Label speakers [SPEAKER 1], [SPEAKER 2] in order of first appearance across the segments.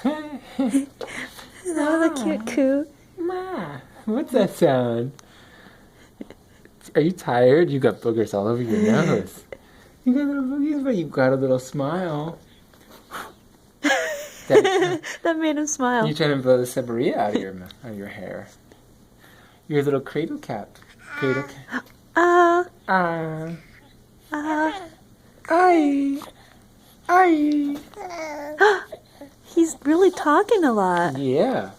[SPEAKER 1] That was a cute coo.
[SPEAKER 2] Ma, what's that sound? Are you tired? You got boogers all over your nose. You got little boogies, but you've got a little smile.
[SPEAKER 1] That made him smile.
[SPEAKER 2] You're trying to blow the seborrhea out of your hair. You're a little cradle cat. Cradle cat. Ay.
[SPEAKER 1] He's really talking a lot.
[SPEAKER 2] Yeah.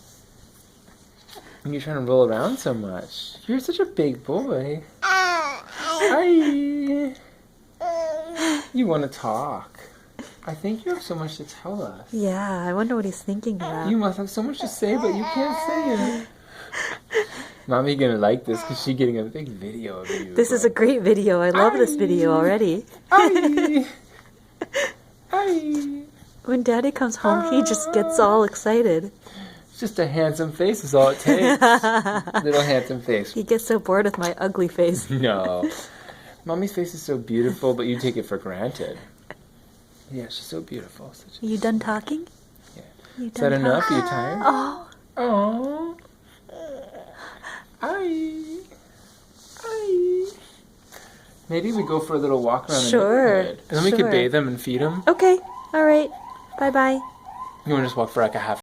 [SPEAKER 2] And you're trying to roll around so much. You're such a big boy. Ay. You want to talk. I think you have so much to tell us.
[SPEAKER 1] Yeah, I wonder what he's thinking about.
[SPEAKER 2] You must have so much to say, but you can't say it. Mommy gonna like this because she's getting a big video of you.
[SPEAKER 1] This is a great video. I love this video already.
[SPEAKER 2] Ay. Ay.
[SPEAKER 1] When Daddy comes home, he just gets all excited.
[SPEAKER 2] It's just a handsome face is all it takes. Little handsome face.
[SPEAKER 1] He gets so bored with my ugly face.
[SPEAKER 2] No. Mommy's face is so beautiful, but you take it for granted. Yeah, she's so beautiful.
[SPEAKER 1] Are you done talking?
[SPEAKER 2] Yeah.
[SPEAKER 1] You
[SPEAKER 2] Is that
[SPEAKER 1] done
[SPEAKER 2] enough?
[SPEAKER 1] talking?
[SPEAKER 2] Are you tired?
[SPEAKER 1] Oh.
[SPEAKER 2] Oh. Ay. Ay. Maybe we go for a little walk around the neighborhood. And then we could bathe them and feed them.
[SPEAKER 1] Okay. All right. Bye-bye.
[SPEAKER 2] You want to just walk for like a half